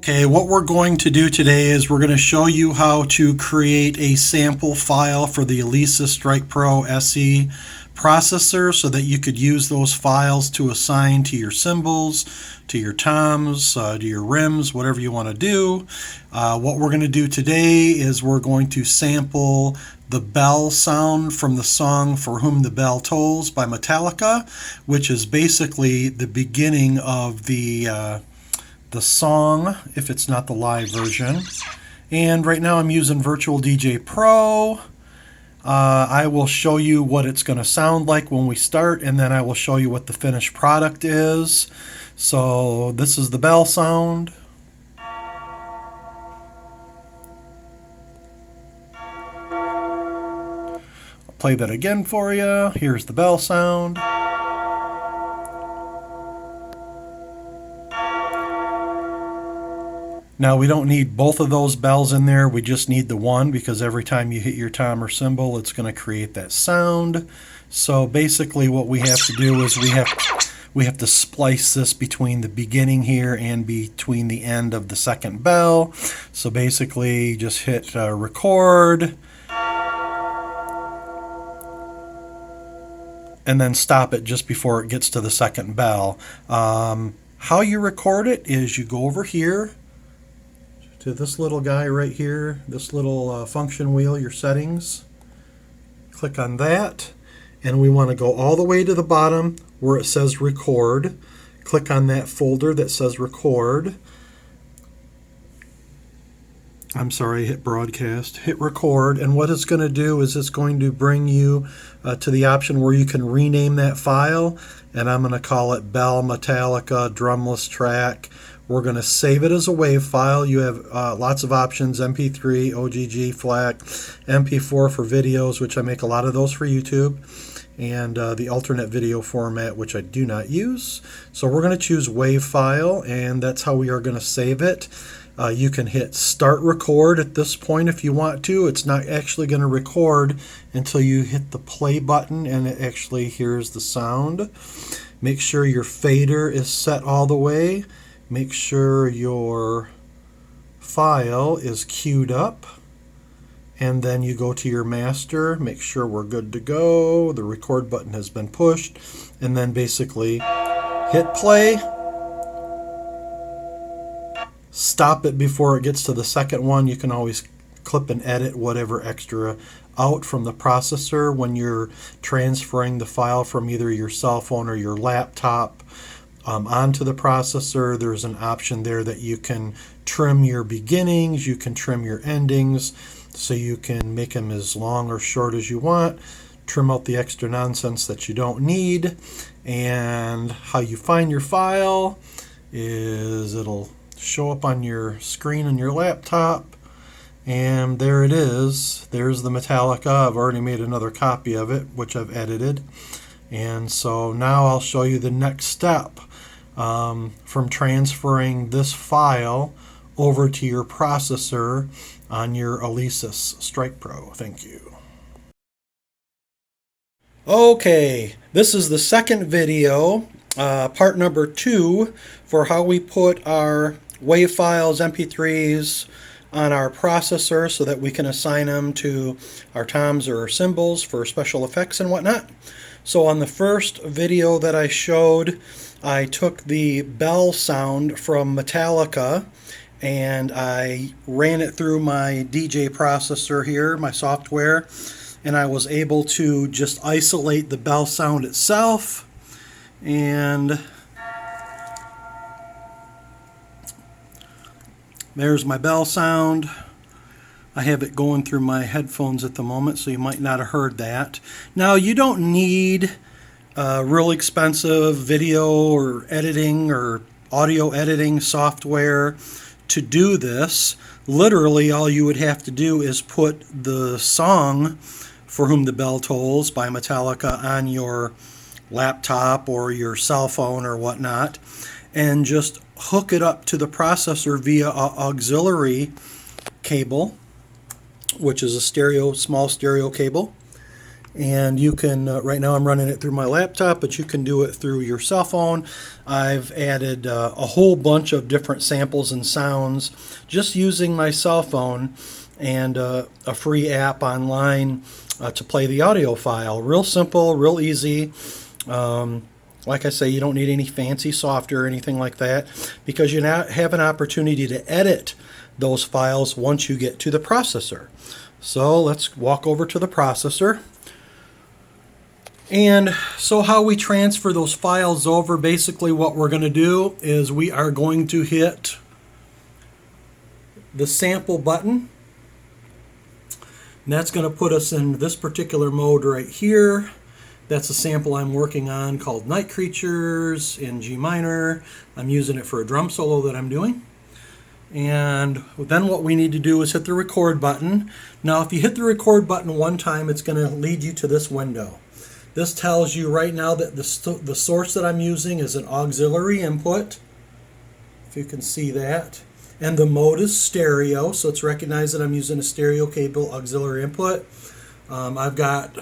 Okay, what we're going to do today is we're going to show you how to create a sample file for the Alesis Strike Pro SE processor so that you could use those files to assign to your cymbals, to your toms, to your rims, whatever you want to do. What we're going to do today is we're going to sample the bell sound from the song For Whom the Bell Tolls by Metallica, which is basically the beginning of the song, if it's not the live version. And right now I'm using Virtual DJ Pro. I will show you what it's going to sound like when we start, and then I will show you what the finished product is. So this is the bell sound. I'll play that again for you. Here's the bell sound. Now we don't need both of those bells in there, we just need the one, because every time you hit your tom or cymbal it's going to create that sound. So basically what we have to do is we have to splice this between the beginning here and between the end of the second bell. So basically just hit record and then stop it just before it gets to the second bell. How you record it is you go over here to this little guy right here, this little function wheel, your settings. Click on that, and we want to go all the way to the bottom where it says record. Click on that folder that says record. I'm sorry, hit broadcast, hit record, and what it's going to do is it's going to bring you to the option where you can rename that file, and I'm going to call it Bell Metallica Drumless Track. We're going to save it as a WAV file. You have lots of options: MP3, OGG, FLAC, MP4 for videos, which I make a lot of those for YouTube, and the alternate video format, which I do not use. So we're going to choose WAV file, and that's how we are going to save it. You can hit start record at this point if you want to. It's not actually going to record until you hit the play button and it actually hears the sound. Make sure your fader is set all the way. Make sure your file is queued up, and then you go to your master. Make sure we're good to go. The record button has been pushed, and then basically hit play. Stop it before it gets to the second one. You can always clip and edit whatever extra out from the processor when you're transferring the file from either your cell phone or your laptop onto the processor. There's an option there that you can trim your beginnings, you can trim your endings, so you can make them as long or short as you want, trim out the extra nonsense that you don't need. And how you find your file is it'll show up on your screen on your laptop, and there it is. There's the Metallica. I've already made another copy of it, which I've edited. And so now I'll show you the next step from transferring this file over to your processor on your Alesis Strike Pro. Thank you. Okay, this is the second video, part number 2, for how we put our WAV files, MP3s, on our processor so that we can assign them to our toms or our cymbals for special effects and whatnot. So on the first video that I showed, I took the bell sound from Metallica and I ran it through my DJ processor here, my software, and I was able to just isolate the bell sound itself. And there's my bell sound. I have it going through my headphones at the moment, so you might not have heard that. Now, you don't need real expensive video or editing or audio editing software to do this. Literally, all you would have to do is put the song For Whom the Bell Tolls by Metallica on your laptop or your cell phone or whatnot, and just hook it up to the processor via an auxiliary cable, which is a small stereo cable. And you can, right now I'm running it through my laptop, but you can do it through your cell phone. I've added a whole bunch of different samples and sounds just using my cell phone and a free app online to play the audio file. Real simple, real easy. Like I say, you don't need any fancy software or anything like that, because you now have an opportunity to edit those files once you get to the processor. So let's walk over to the processor. And so how we transfer those files over, basically what we're going to do is we are going to hit the sample button. And that's going to put us in this particular mode right here. That's a sample I'm working on called Night Creatures in G minor. I'm using it for a drum solo that I'm doing. And then what we need to do is hit the record button. Now if you hit the record button one time, it's going to lead you to this window. This tells you right now that the source that I'm using is an auxiliary input, if you can see that. And the mode is stereo, so it's recognized that I'm using a stereo cable auxiliary input. I've got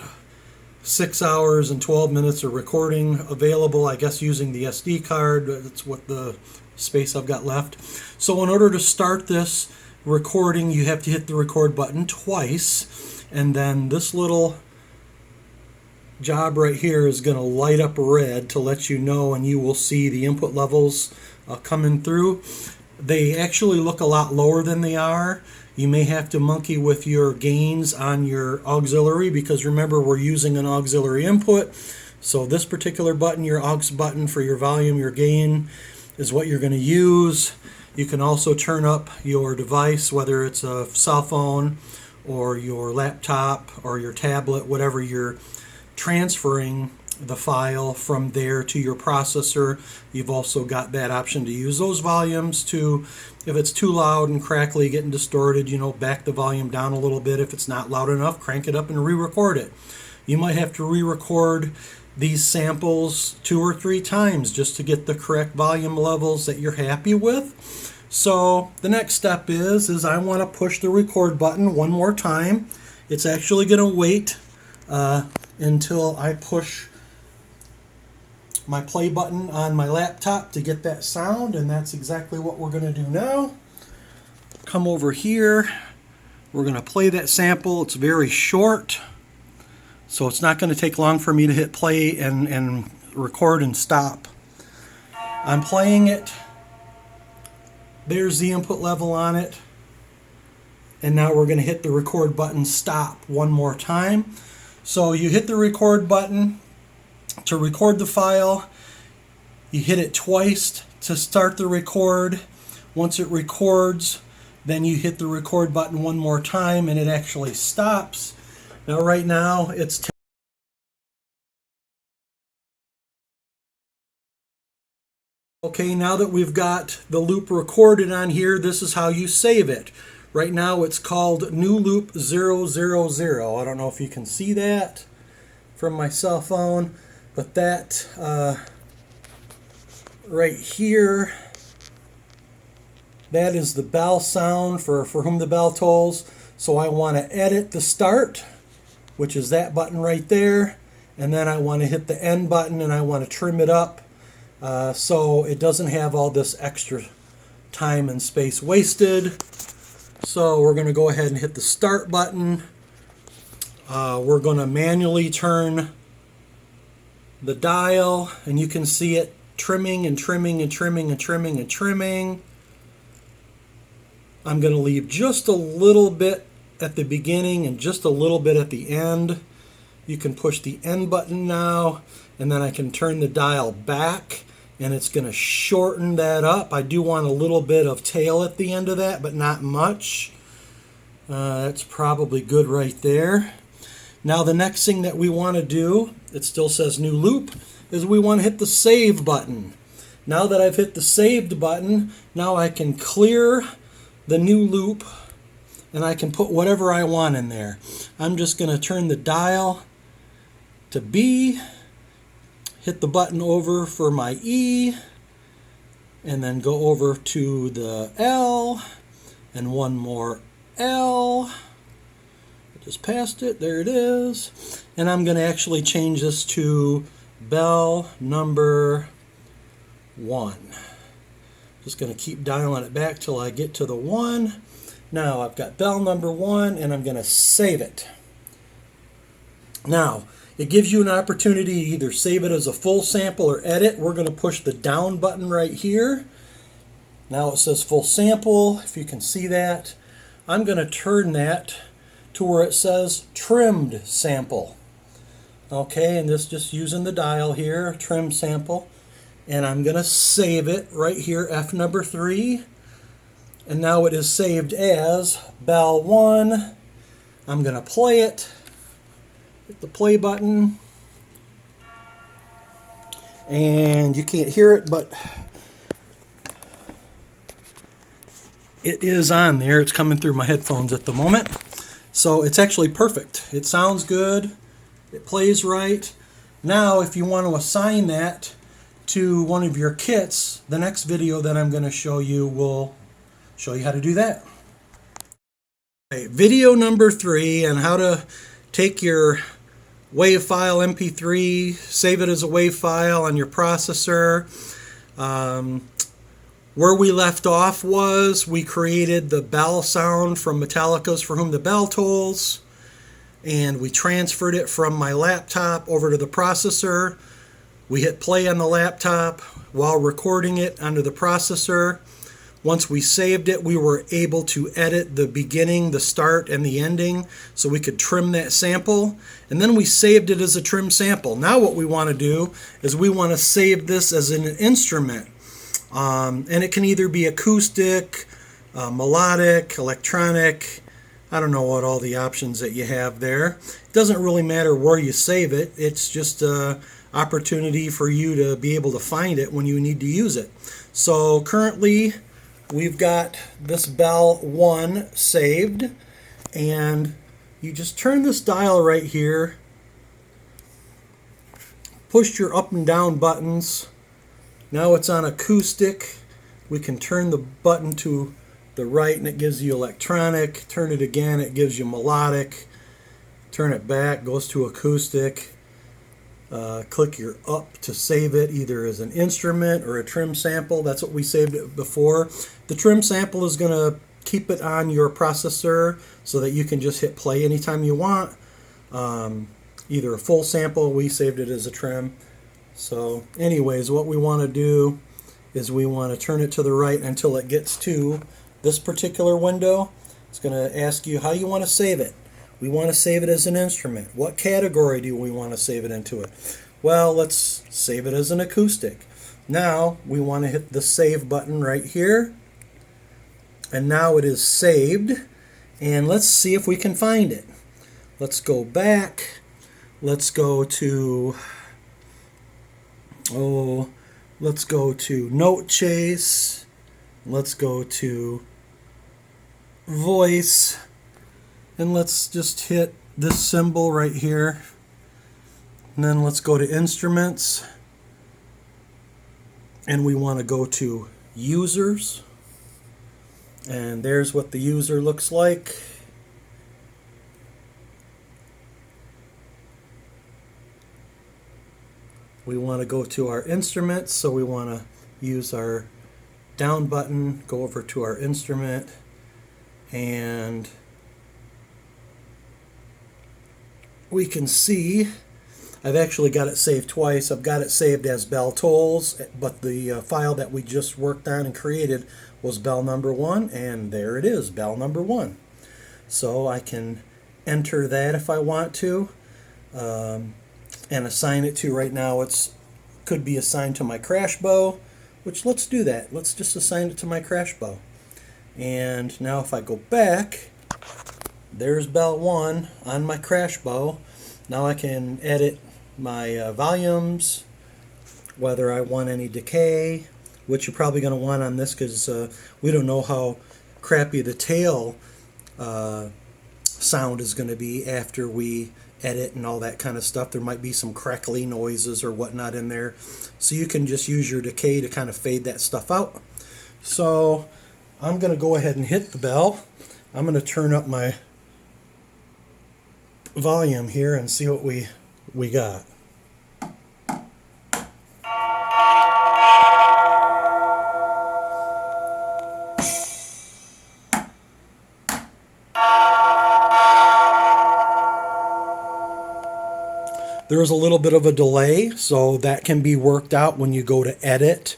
6 hours and 12 minutes of recording available, I guess using the SD card. That's what the space I've got left. So in order to start this recording, you have to hit the record button twice, and then this little job right here is going to light up red to let you know, and you will see the input levels coming through. They actually look a lot lower than they are. You may have to monkey with your gains on your auxiliary, because remember, we're using an auxiliary input. So this particular button, your aux button for your volume, your gain, is what you're going to use. You can also turn up your device, whether it's a cell phone or your laptop or your tablet, whatever you're transferring the file from there to your processor. You've also got that option to use those volumes to, if it's too loud and crackly, getting distorted, back the volume down a little bit. If it's not loud enough, crank it up and re-record it. You might have to re-record these samples 2 or 3 times just to get the correct volume levels that you're happy with. So the next step is I want to push the record button one more time. It's actually going to wait until I push my play button on my laptop to get that sound, and that's exactly what we're going to do now. Come over here. We're going to play that sample. It's very short, so it's not going to take long for me to hit play and record and stop. I'm playing it. There's the input level on it. And now we're going to hit the record button stop one more time. So you hit the record button to record the file. You hit it twice to start the record. Once it records, then you hit the record button one more time and it actually stops. Now right now it's okay. Now that we've got the loop recorded on here, this is how you save it. Right now it's called new loop 000. I don't know if you can see that from my cell phone, but that right here, that is the bell sound for whom the bell tolls. So I want to edit the start, which is that button right there, and then I want to hit the end button and I want to trim it up so it doesn't have all this extra time and space wasted. So we're going to go ahead and hit the start button. We're going to manually turn the dial, and you can see it trimming and trimming and trimming and trimming and trimming. I'm going to leave just a little bit at the beginning and just a little bit at the end. You can push the end button now, and then I can turn the dial back, and it's going to shorten that up. I do want a little bit of tail at the end of that, but not much. That's probably good right there. Now the next thing that we want to do, it still says new loop, is we want to hit the save button. Now that I've hit the saved button, now I can clear the new loop and I can put whatever I want in there. I'm just going to turn the dial to B, hit the button over for my E, and then go over to the L, and one more L. Just passed it, there it is. And I'm going to actually change this to bell number 1. Just going to keep dialing it back till I get to the 1. Now I've got bell number 1 and I'm going to save it. Now it gives you an opportunity to either save it as a full sample or edit. We're going to push the down button right here. Now it says full sample, if you can see that. I'm going to turn that to where it says trimmed sample. Okay, and this just using the dial here, trim sample. And I'm going to save it right here, F number 3. And now it is saved as bell 1. I'm going to play it. Hit the play button. And you can't hear it, but it is on there. It's coming through my headphones at the moment. So it's actually perfect. It sounds good. It plays right. Now, if you want to assign that to one of your kits, the next video that I'm going to show you will show you how to do that. Okay, video number 3 on how to take your WAV file MP3, save it as a WAV file on your processor. Where we left off was we created the bell sound from Metallica's For Whom the Bell Tolls, and we transferred it from my laptop over to the processor. We hit play on the laptop while recording it onto the processor. Once we saved it, we were able to edit the beginning, the start, and the ending so we could trim that sample. And then we saved it as a trim sample. Now what we want to do is we want to save this as an instrument. And it can either be acoustic, melodic, electronic. I don't know what all the options that you have there. It doesn't really matter where you save it. It's just an opportunity for you to be able to find it when you need to use it. So currently we've got this bell 1 saved, and you just turn this dial right here, push your up and down buttons. Now it's on acoustic. We can turn the button to the right and it gives you electronic. Turn it again, it gives you melodic. Turn it back, goes to acoustic. Click your up to save it either as an instrument or a trim sample. That's what we saved it before. The trim sample is going to keep it on your processor so that you can just hit play anytime you want. Either a full sample, we saved it as a trim. So anyways, what we want to do is we want to turn it to the right until it gets to this particular window. It's going to ask you how you want to save it. We want to save it as an instrument. What category do we want to save it into it? Well, let's save it as an acoustic. Now we want to hit the save button right here. And now it is saved. And let's see if we can find it. Let's go back. Let's go to Note Chase. Let's go to Voice. And let's just hit this symbol right here. And then let's go to Instruments. And we want to go to Users. And there's what the user looks like. We want to go to our instruments, so we want to use our down button, go over to our instrument, and we can see I've actually got it saved twice. I've got it saved as bell tolls, but the file that we just worked on and created was bell number 1, and there it is, bell number 1. So I can enter that if I want to. And assign it to, right now it's could be assigned to my crash bow, which let's do that. Let's just assign it to my crash bow. And now if I go back, there's bell 1 on my crash bow. Now I can edit my volumes, whether I want any decay, which you're probably going to want on this because we don't know how crappy the tail sound is going to be after we edit and all that kind of stuff. There might be some crackly noises or whatnot in there, so you can just use your decay to kind of fade that stuff out. So I'm going to go ahead and hit the bell. I'm going to turn up my volume here and see what we got. There is a little bit of a delay, so that can be worked out when you go to edit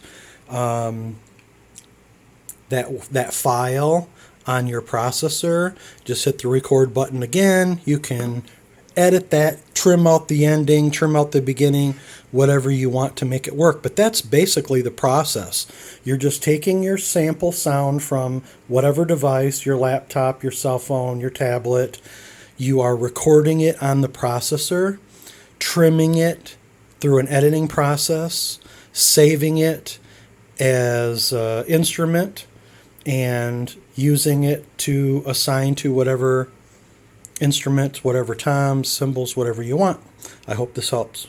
that file on your processor. Just hit the record button again. You can edit that, trim out the ending, trim out the beginning, whatever you want to make it work. But that's basically the process. You're just taking your sample sound from whatever device, your laptop, your cell phone, your tablet. You are recording it on the processor, trimming it through an editing process, saving it as an instrument, and using it to assign to whatever instruments, whatever toms, cymbals, whatever you want. I hope this helps.